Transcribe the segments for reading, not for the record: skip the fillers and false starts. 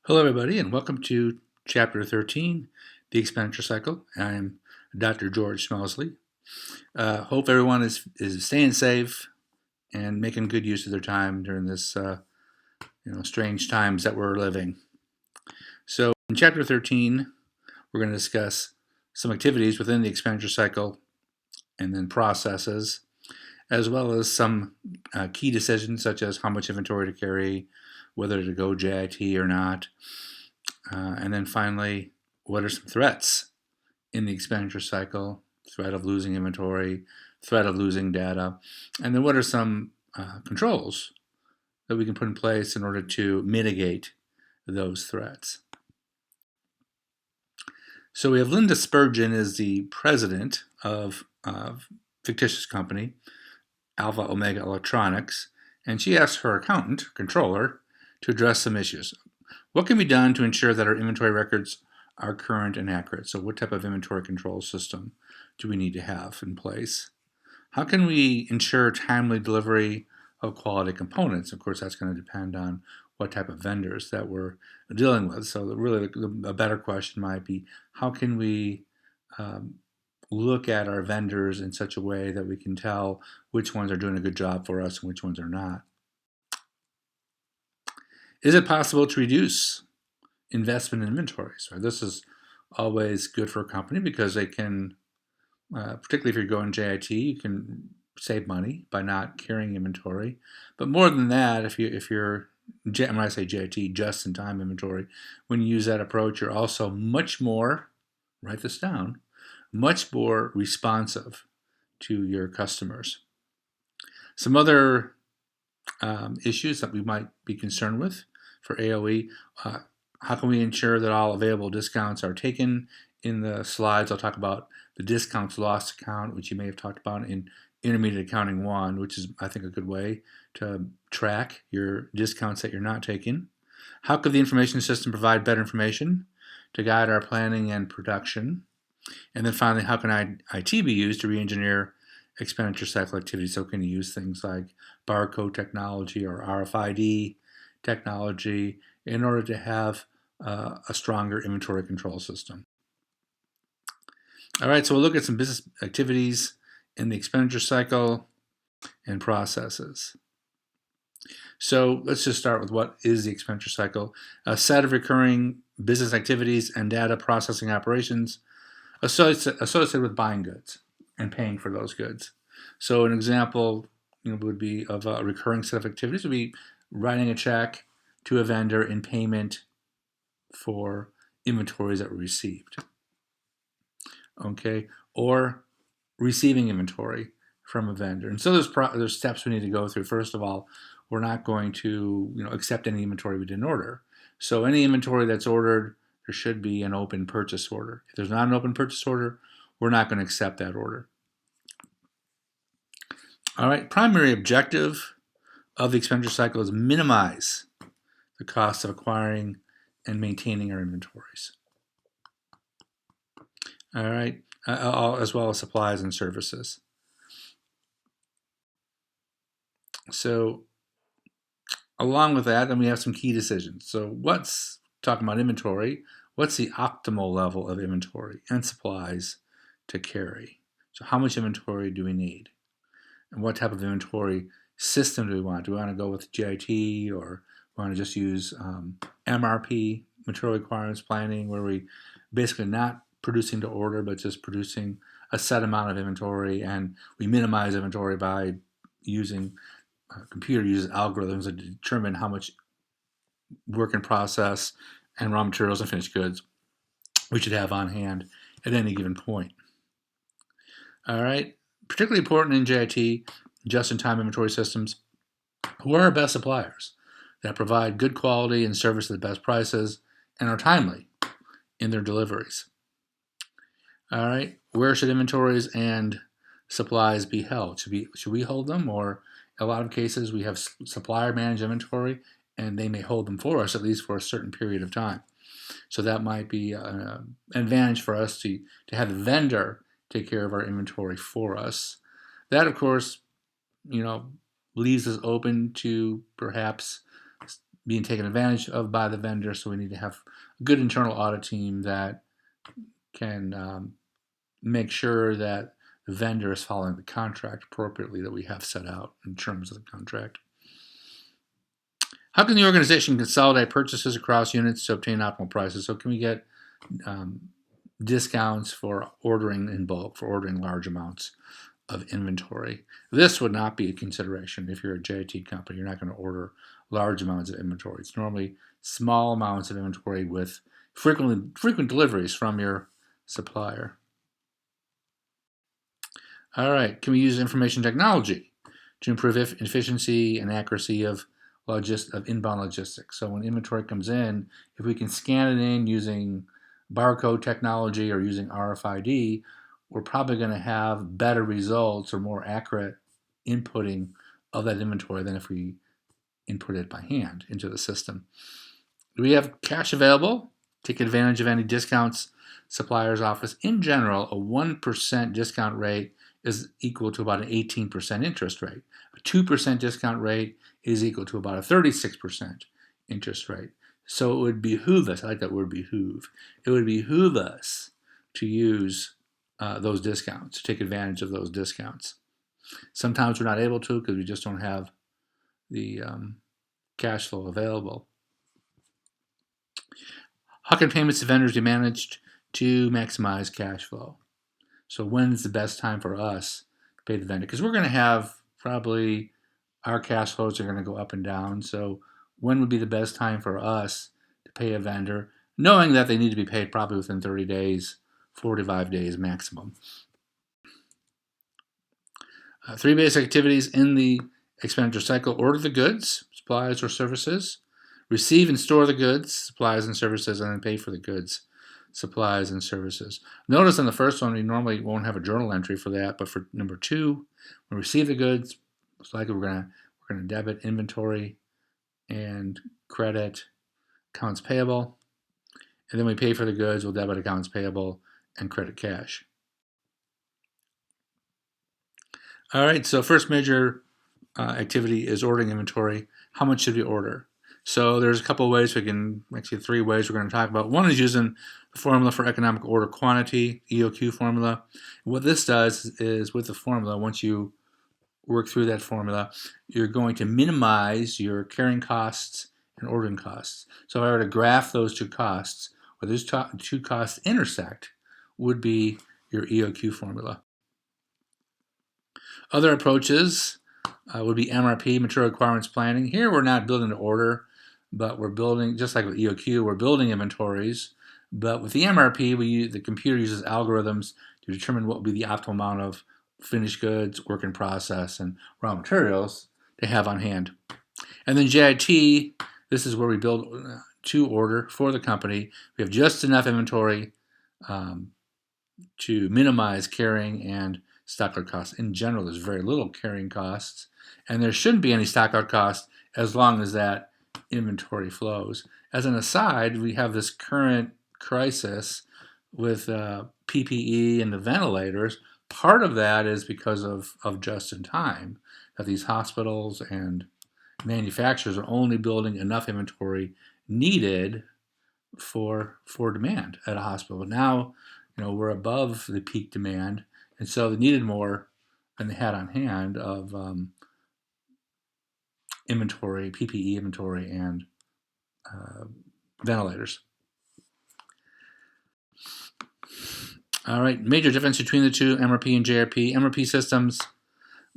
Hello, everybody, and welcome to Chapter 13, The Expenditure Cycle. I am Dr. George Smelsley. Hope everyone is staying safe and making good use of their time during this strange times that we're living. So in Chapter 13, we're going to discuss some activities within the expenditure cycle and then processes, as well as some key decisions such as how much inventory to carry, whether to go JIT or not. And then finally, what are some threats in the expenditure cycle? Threat of losing inventory, threat of losing data, and then what are some controls that we can put in place in order to mitigate those threats? So we have Linda Spurgeon is the president of fictitious company, Alpha Omega Electronics, and she asked her accountant, controller, to address some issues. What can be done to ensure that our inventory records are current and accurate? So what type of inventory control system do we need to have in place? How can we ensure timely delivery of quality components? Of course, that's going to depend on what type of vendors that we're dealing with. So really a better question might be, how can we look at our vendors in such a way that we can tell which ones are doing a good job for us and which ones are not? Is it possible to reduce investment in inventories? Right? This is always good for a company because they can, particularly if you're going JIT, you can save money by not carrying inventory. But more than that, if you're when I say JIT, just-in-time inventory, when you use that approach, you're also much more, write this down, much more responsive to your customers. Some other issues that we might be concerned with for AOE, how can we ensure that all available discounts are taken? In the slides, I'll talk about the discounts lost account, which you may have talked about in Intermediate Accounting 1, which is, I think, a good way to track your discounts that you're not taking. How could the information system provide better information to guide our planning and production? And then finally, how can IT be used to re-engineer expenditure cycle activities? So can you use things like barcode technology or RFID technology in order to have a stronger inventory control system? All right, so we'll look at some business activities in the expenditure cycle and processes. So let's just start with what is the expenditure cycle. A set of recurring business activities and data processing operations associated with buying goods and paying for those goods. So an example would be of a recurring set of activities would be writing a check to a vendor in payment for inventories that were received. Okay, or receiving inventory from a vendor. And so there's steps we need to go through. First of all, we're not going to accept any inventory we didn't order. So any inventory that's ordered, there should be an open purchase order. If there's not an open purchase order, we're not going to accept that order. All right, primary objective of the expenditure cycle is minimize the cost of acquiring and maintaining our inventories. All right, as well as supplies and services. So along with that, then we have some key decisions. So talking about inventory, what's the optimal level of inventory and supplies to carry? So how much inventory do we need? And what type of inventory system do we want? Do we want to go with JIT, or want to just use MRP, material requirements planning, where we basically not producing to order, but just producing a set amount of inventory, and we minimize inventory by using computer uses algorithms to determine how much work in process and raw materials and finished goods we should have on hand at any given point. All right, particularly important in JIT, just-in-time inventory systems, who are our best suppliers that provide good quality and service at the best prices and are timely in their deliveries. All right, where should inventories and supplies be held? Should we hold them, or a lot of cases we have supplier managed inventory and they may hold them for us, at least for a certain period of time. So that might be an advantage for us to have the vendor take care of our inventory for us. That, of course, leaves us open to perhaps being taken advantage of by the vendor. So we need to have a good internal audit team that can make sure that the vendor is following the contract appropriately that we have set out in terms of the contract. How can the organization consolidate purchases across units to obtain optimal prices? So can we get discounts for ordering in bulk, for ordering large amounts of inventory? This would not be a consideration if you're a JIT company. You're not going to order large amounts of inventory. It's normally small amounts of inventory with frequent deliveries from your supplier. All right, can we use information technology to improve efficiency and accuracy of inbound logistics? So when inventory comes in, if we can scan it in using barcode technology or using RFID, we're probably going to have better results or more accurate inputting of that inventory than if we input it by hand into the system. Do we have cash available? Take advantage of any discounts suppliers offer. In general, a 1% discount rate is equal to about an 18% interest rate. A 2% discount rate is equal to about a 36% interest rate. So it would behoove us, I like that word behoove, it would behoove us to use those discounts, to take advantage of those discounts. Sometimes we're not able to because we just don't have the cash flow available. How can payments to vendors be managed to maximize cash flow? So when's the best time for us to pay the vendor? Because we're going to have probably our cash flows are going to go up and down. So when would be the best time for us to pay a vendor, knowing that they need to be paid probably within 30 days, 45 days maximum? 3 basic activities in the expenditure cycle: order the goods, supplies, or services; receive and store the goods, supplies, and services; and then pay for the goods, supplies, and services. Notice on the first one, we normally won't have a journal entry for that, but for number 2, when we receive the goods, it's likely we're going to debit inventory and credit accounts payable, and then we pay for the goods, we'll debit accounts payable and credit cash. All right, so first major activity is ordering inventory. How much should we order? So there's a couple of ways actually 3 ways we're going to talk about. One is using the formula for economic order quantity, EOQ formula. What this does is with the formula, once you work through that formula, you're going to minimize your carrying costs and ordering costs. So if I were to graph those 2 costs, where those 2 costs intersect would be your EOQ formula. Other approaches would be MRP, material requirements planning. Here we're not building to order, but we're building, just like with EOQ, we're building inventories. But with the MRP, the computer uses algorithms to determine what would be the optimal amount of finished goods, work in process, and raw materials to have on hand. And then JIT, this is where we build to order for the company. We have just enough inventory to minimize carrying and stockout costs. In general, there's very little carrying costs, and there shouldn't be any stockout costs as long as that inventory flows. As an aside, we have this current crisis with PPE and the ventilators. Part of that is because of just in time, that these hospitals and manufacturers are only building enough inventory needed for demand at a hospital. But now, we're above the peak demand, and so they needed more than they had on hand of inventory, PPE inventory, and ventilators. All right, major difference between the two, MRP and JRP. MRP systems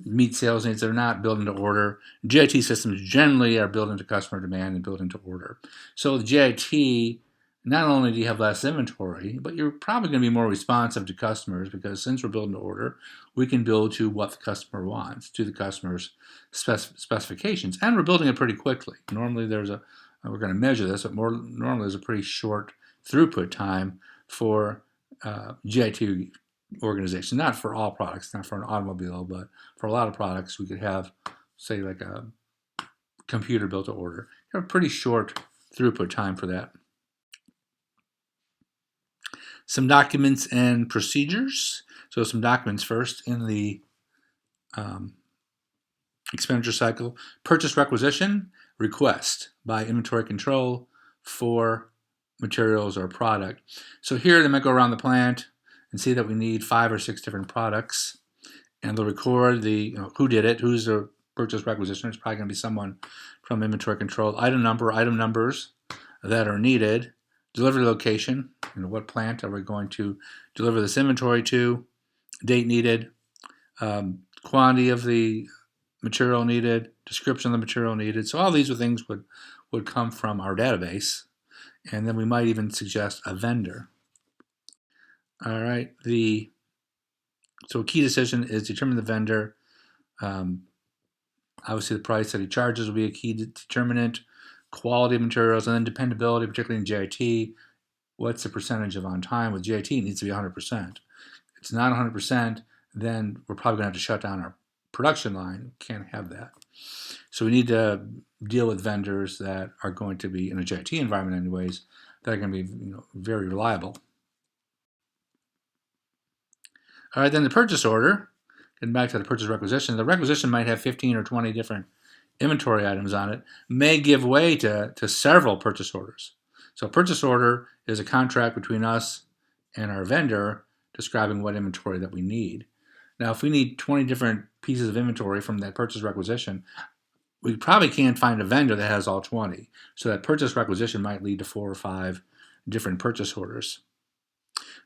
meet sales needs. They're not built into order. JIT systems generally are built into customer demand and built into order. So with JIT, not only do you have less inventory, but you're probably going to be more responsive to customers, because since we're building to order, we can build to what the customer wants, to the customer's specifications, and we're building it pretty quickly. Normally we're going to measure this, but normally there's a pretty short throughput time for JIT organization. Not for all products, not for an automobile, but for a lot of products, we could have, say, like a computer built to order. You have a pretty short throughput time for that. Some documents and procedures. So some documents first in the expenditure cycle. Purchase requisition. request by inventory control for materials or product. So here they might go around the plant and see that we need 5 or 6 different products, and they'll record the who did it, who's the purchase requisition. It's probably going to be someone from inventory control. Item number, item numbers that are needed, delivery location, what plant are we going to deliver this inventory to, date needed, quantity of the material needed, description of the material needed. So all these are things would come from our database, and then we might even suggest a vendor. All right, so a key decision is determine the vendor. Obviously, the price that he charges will be a key determinant. Quality of materials, and then dependability, particularly in JIT. What's the percentage of on time? With JIT, it needs to be 100%. If it's not 100%, then we're probably going to have to shut down our production line. Can't have that. So we need to deal with vendors that are going to be, in a JIT environment anyways, that are going to be very reliable. All right, then the purchase order. Getting back to the purchase requisition, the requisition might have 15 or 20 different inventory items on it, may give way to several purchase orders. So a purchase order is a contract between us and our vendor describing what inventory that we need. Now, if we need 20 different pieces of inventory from that purchase requisition, we probably can't find a vendor that has all 20. So that purchase requisition might lead to 4 or 5 different purchase orders.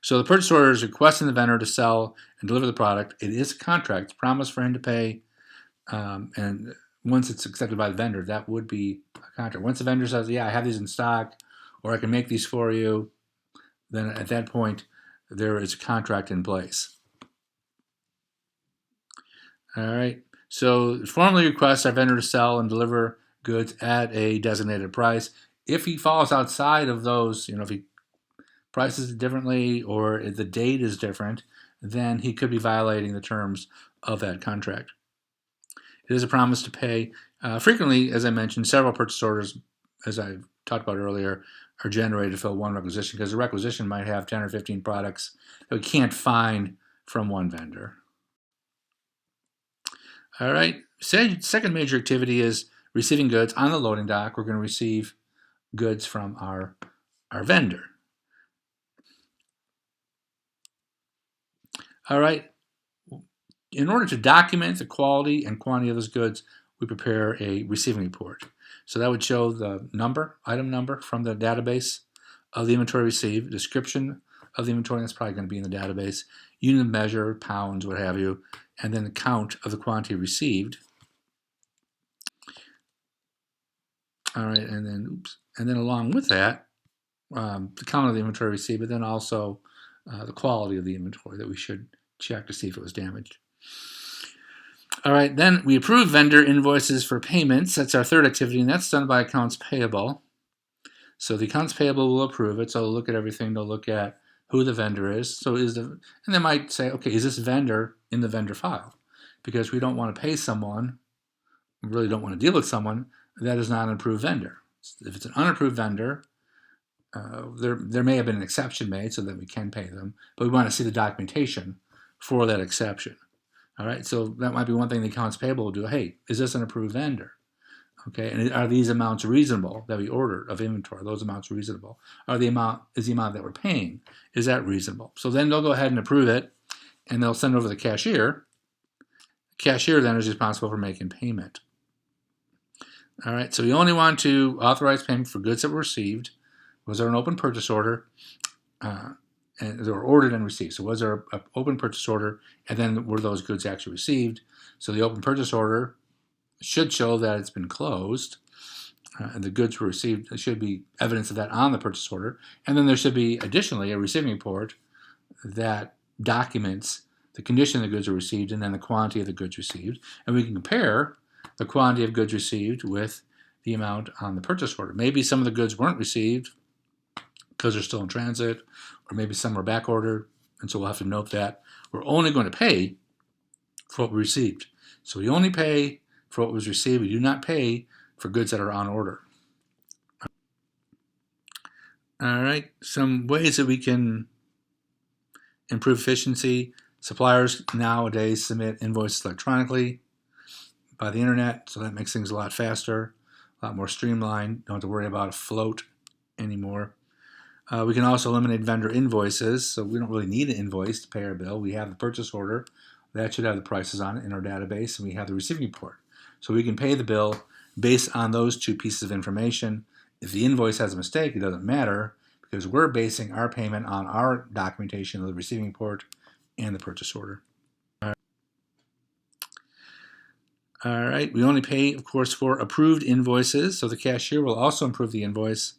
So the purchase order is requesting the vendor to sell and deliver the product. It is a contract. It's a promise for him to pay, and once it's accepted by the vendor, that would be a contract. Once the vendor says, yeah, I have these in stock, or I can make these for you, then at that point, there is a contract in place. All right, so formally request our vendor to sell and deliver goods at a designated price. If he falls outside of those, if he prices it differently or if the date is different, then he could be violating the terms of that contract. It is a promise to pay. Frequently, as I mentioned, several purchase orders, as I talked about earlier, are generated to fill one requisition, because the requisition might have 10 or 15 products that we can't find from one vendor. All right, second major activity is receiving goods on the loading dock. We're going to receive goods from our vendor. All right, in order to document the quality and quantity of those goods, we prepare a receiving report. So that would show the item number from the database of the inventory received, description of the inventory that's probably going to be in the database, unit of measure, pounds, what have you, and then the count of the quantity received. All right, and then along with that, the count of the inventory received, but then also the quality of the inventory that we should check to see if it was damaged. All right, then we approve vendor invoices for payments. That's our third activity, and that's done by accounts payable. So the accounts payable will approve it. So they'll look at everything. They'll look at who the vendor is. And they might say, okay, is this vendor in the vendor file? Because we don't want to pay someone, we really don't want to deal with someone that is not an approved vendor. If it's an unapproved vendor, there may have been an exception made so that we can pay them, but we want to see the documentation for that exception. All right, so that might be one thing the accounts payable will do. Hey, is this an approved vendor? Okay, and are these amounts reasonable that we ordered of inventory? Are those amounts reasonable? Is the amount that we're paying, is that reasonable? So then they'll go ahead and approve it, and they'll send it over to the cashier. The cashier then is responsible for making payment. All right, so we only want to authorize payment for goods that were received. Was there an open purchase order? And they were ordered and received. So was there an open purchase order, and then were those goods actually received? So the open purchase order should show that it's been closed, and the goods were received. There should be evidence of that on the purchase order, and then there should be additionally a receiving report that documents the condition the goods are received and then the quantity of the goods received, and we can compare the quantity of goods received with the amount on the purchase order. Maybe some of the goods weren't received because they're still in transit, or maybe some were back ordered, and so we'll have to note that. We're only going to pay for what we received. So we only pay for what was received. We do not pay for goods that are on order. All right, some ways that we can improve efficiency. Suppliers nowadays submit invoices electronically by the internet, so that makes things a lot faster. a lot more streamlined. Don't have to worry about a float anymore. We can also eliminate vendor invoices, so we don't really need an invoice to pay our bill. We have the purchase order. That should have the prices on it in our database, and we have the receiving report. So we can pay the bill based on those two pieces of information. If the invoice has a mistake, it doesn't matter because we're basing our payment on our documentation of the receiving report and the purchase order. All right, we only pay, of course, for approved invoices, so the cashier will also approve the invoice.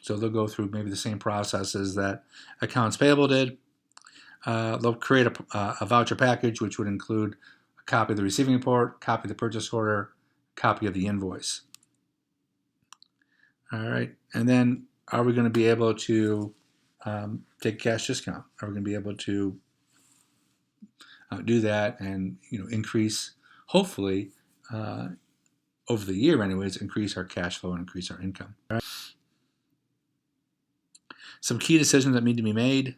So they'll go through maybe the same processes that accounts payable did. They'll create a voucher package, which would include a copy of the receiving report, copy of the purchase order, copy of the invoice. All right, and then are we going to be able to take a cash discount? Are we going to be able to do that and increase, hopefully, over the year anyways, increase our cash flow and increase our income? All right. Some key decisions that need to be made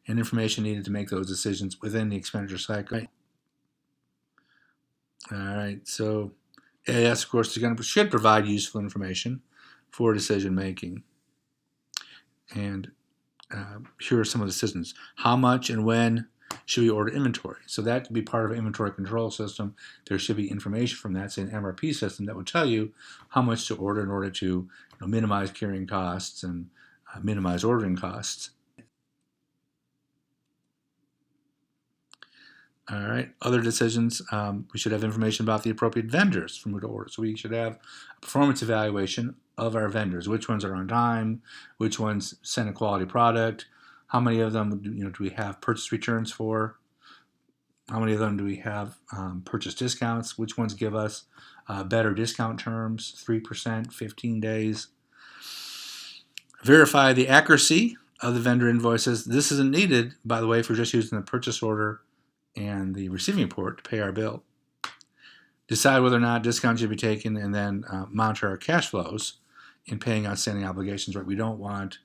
and information needed to make those decisions within the expenditure cycle. All right, so AIS, of course, should provide useful information for decision making. And here are some of the decisions. How much and when should we order inventory? So that could be part of an inventory control system. There should be information from that, say an MRP system, that would tell you how much to order in order to minimize carrying costs and minimize ordering costs. All right, other decisions, we should have information about the appropriate vendors from who to order. So we should have a performance evaluation of our vendors. Which ones are on time, which ones send a quality product, how many of them do we have purchase returns for, how many of them do we have purchase discounts, which ones give us better discount terms, 3%, 15 days. Verify the accuracy of the vendor invoices. This isn't needed, by the way, if we're just using the purchase order and the receiving report to pay our bill. Decide whether or not discounts should be taken, and then monitor our cash flows in paying outstanding obligations. Right, we don't want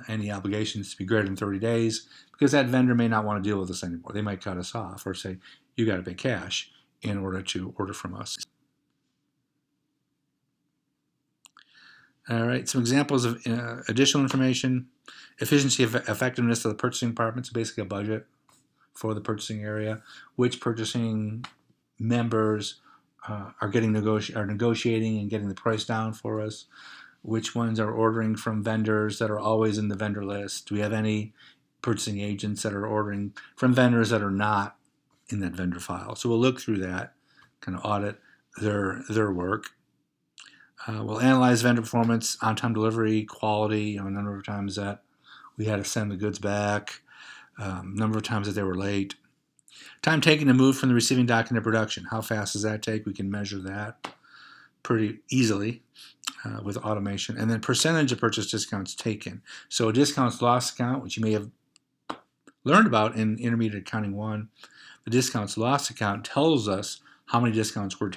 any obligations to be greater than 30 days because that vendor may not want to deal with us anymore. They might cut us off or say, you got to pay cash in order to order from us. All right, some examples of additional information. Efficiency, effectiveness of the purchasing department, so basically a budget for the purchasing area. Which purchasing members are negotiating and getting the price down for us? Which ones are ordering from vendors that are always in the vendor list? Do we have any purchasing agents that are ordering from vendors that are not in that vendor file? So we'll look through that, kind of audit their work. We'll analyze vendor performance, on-time delivery, quality, a number of times that we had to send the goods back, number of times that they were late. Time taken to move from the receiving dock into production. How fast does that take? We can measure that pretty easily with automation. And then percentage of purchase discounts taken. So a discounts loss account, which you may have learned about in Intermediate Accounting 1, the discounts loss account tells us how many discounts we're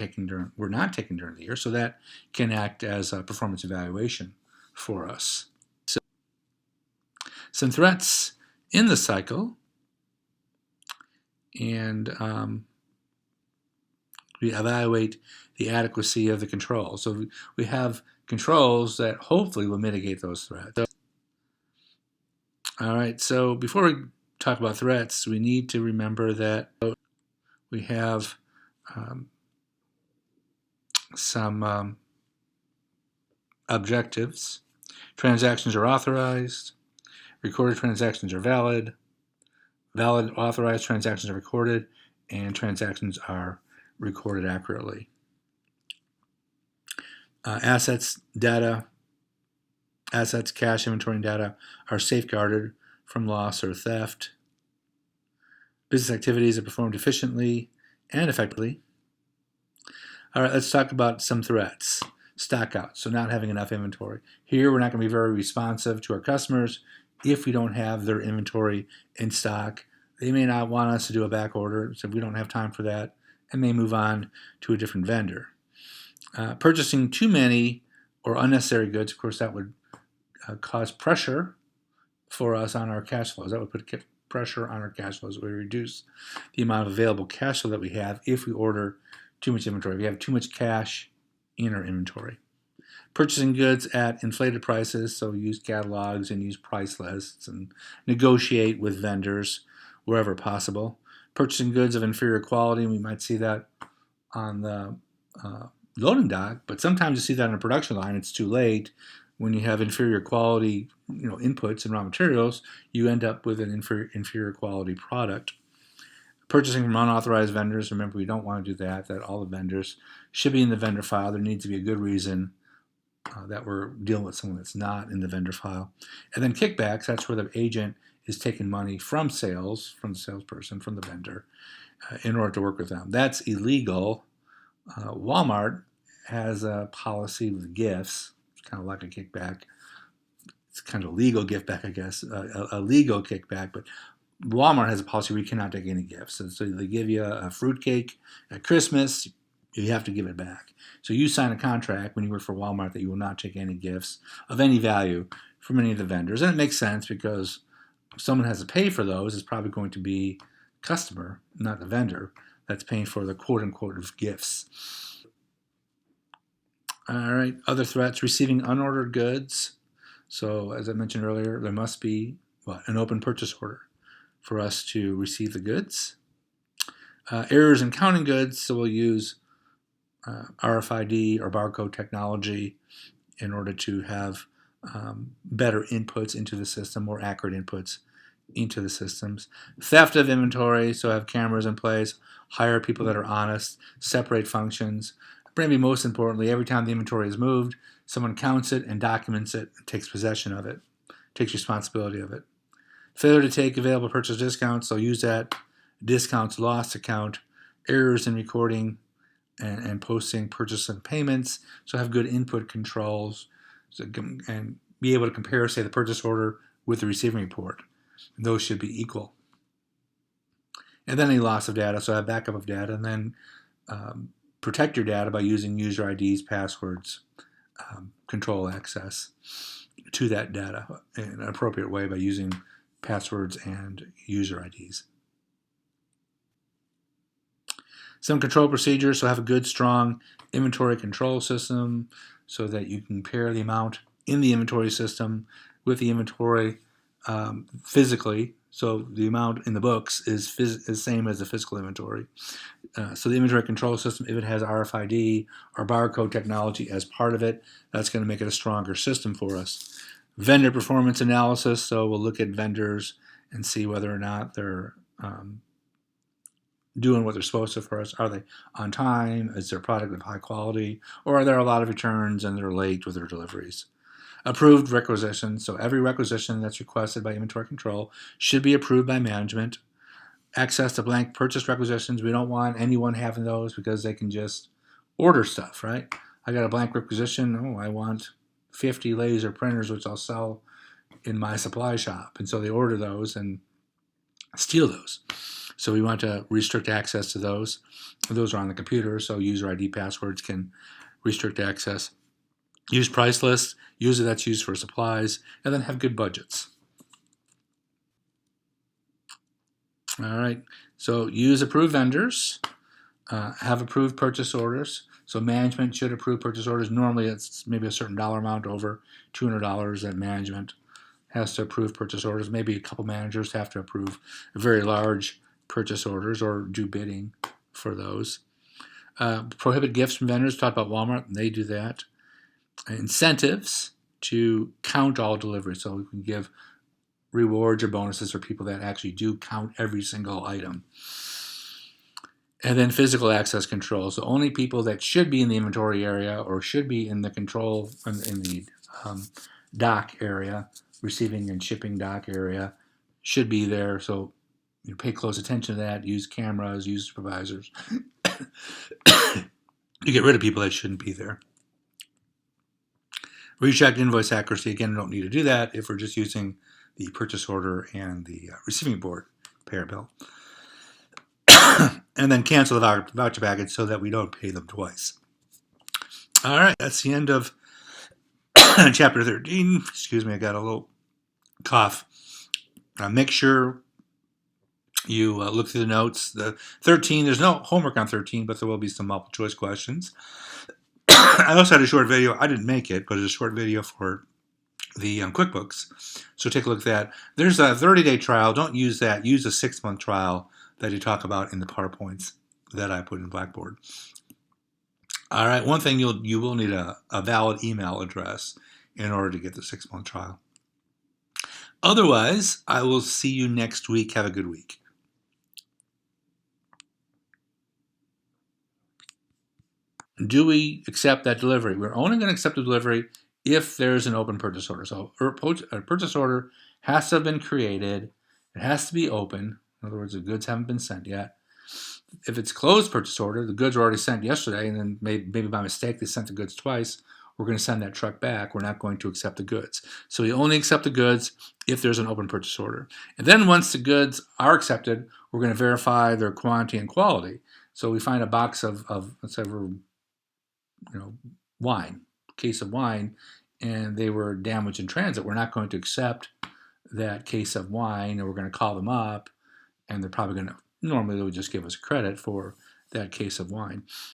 not taking during the year. So that can act as a performance evaluation for us. So, some threats in the cycle, and we evaluate the adequacy of the control. So we have controls that hopefully will mitigate those threats. All right, so before we talk about threats, we need to remember that we have some objectives. Transactions are authorized, recorded transactions are valid, valid authorized transactions are recorded, and transactions are recorded accurately. Assets, cash, inventory, and data are safeguarded from loss or theft. Business activities are performed efficiently and effectively. All right, let's talk about some threats. Stockouts, so not having enough inventory. Here, we're not going to be very responsive to our customers if we don't have their inventory in stock. They may not want us to do a back order, so we don't have time for that, and they move on to a different vendor. Purchasing too many or unnecessary goods, of course, that would cause pressure for us on our cash flows. That would put pressure on our cash flows. It would reduce the amount of available cash flow that we have if we order too much inventory. If we have too much cash in our inventory. Purchasing goods at inflated prices, so use catalogs and use price lists and negotiate with vendors wherever possible. Purchasing goods of inferior quality, we might see that on the loading dock, but sometimes you see that on a production line. It's too late. When you have inferior quality, inputs and raw materials, you end up with an inferior quality product. Purchasing from unauthorized vendors, remember we don't want to do that. That all the vendors should be in the vendor file. There needs to be a good reason that we're dealing with someone that's not in the vendor file. And then kickbacks, that's where the agent is taking money from sales, from the salesperson, from the vendor, in order to work with them. That's illegal. Walmart has a policy with gifts. It's kind of like a kickback. It's kind of a legal gift back, I guess, a legal kickback, but Walmart has a policy where you cannot take any gifts. And so they give you a fruitcake at Christmas, you have to give it back. So you sign a contract when you work for Walmart that you will not take any gifts of any value from any of the vendors. And it makes sense because if someone has to pay for those, it's probably going to be customer, not the vendor, that's paying for the quote-unquote of gifts. All right, other threats, receiving unordered goods. So as I mentioned earlier, there must be an open purchase order for us to receive the goods. Errors in counting goods, so we'll use RFID or barcode technology in order to have better inputs into the system, more accurate inputs into the systems. Theft of inventory, so have cameras in place, hire people that are honest, separate functions. Maybe most importantly, every time the inventory is moved, someone counts it and documents it, and takes possession of it, takes responsibility of it. Failure to take available purchase discounts, so use that discounts lost account. Errors in recording and posting purchase and payments, so have good input controls and be able to compare, say, the purchase order with the receiving report. And those should be equal. And then any loss of data, so have backup of data, and then protect your data by using user IDs, passwords, control access to that data in an appropriate way by using passwords and user IDs. Some control procedures, so have a good, strong inventory control system so that you can compare the amount in the inventory system with the inventory physically. So the amount in the books is the same as the physical inventory. So the inventory control system, if it has RFID or barcode technology as part of it, that's going to make it a stronger system for us. Vendor performance analysis, so we'll look at vendors and see whether or not they're doing what they're supposed to for us. Are they on time? Is their product of high quality? Or are there a lot of returns and they're late with their deliveries? Approved requisitions. So every requisition that's requested by inventory control should be approved by management. Access to blank purchase requisitions. We don't want anyone having those because they can just order stuff, right? I got a blank requisition. Oh, I want 50 laser printers, which I'll sell in my supply shop. And so they order those and steal those. So we want to restrict access to those. Those are on the computer, so user ID passwords can restrict access. Use price lists, usually that's used for supplies, and then have good budgets. All right, so use approved vendors, have approved purchase orders. So management should approve purchase orders. Normally it's maybe a certain dollar amount over $200 that management has to approve purchase orders. Maybe a couple managers have to approve very large purchase orders or do bidding for those. Prohibit gifts from vendors. Talked about Walmart, and they do that. Incentives to count all deliveries. So we can give rewards or bonuses for people that actually do count every single item. And then physical access control. So only people that should be in the inventory area or should be in the control in the dock area, receiving and shipping dock area, should be there. So you pay close attention to that. Use cameras, use supervisors. You get rid of people that shouldn't be there. Recheck invoice accuracy. Again, we don't need to do that if we're just using the purchase order and the receiving board payer bill. And then cancel the voucher package so that we don't pay them twice. All right, that's the end of chapter 13. Excuse me, I got a little cough. Make sure you look through the notes. The 13, there's no homework on 13, but there will be some multiple choice questions. I also had a short video. I didn't make it, but it's a short video for the QuickBooks. So take a look at that. There's a 30-day trial. Don't use that. Use a 6-month trial that you talk about in the PowerPoints that I put in Blackboard. All right, one thing you will need a valid email address in order to get the 6-month trial. Otherwise, I will see you next week. Have a good week. Do we accept that delivery? We're only going to accept the delivery if there's an open purchase order. So a purchase order has to have been created. It has to be open. In other words, the goods haven't been sent yet. If it's closed purchase order, the goods were already sent yesterday, and then maybe by mistake they sent the goods twice, we're going to send that truck back. We're not going to accept the goods. So we only accept the goods if there's an open purchase order. And then once the goods are accepted, we're going to verify their quantity and quality. So we find a box of let's say, wine, case of wine, and they were damaged in transit. We're not going to accept that case of wine, and we're going to call them up, and they're probably going to, normally they would just give us credit for that case of wine.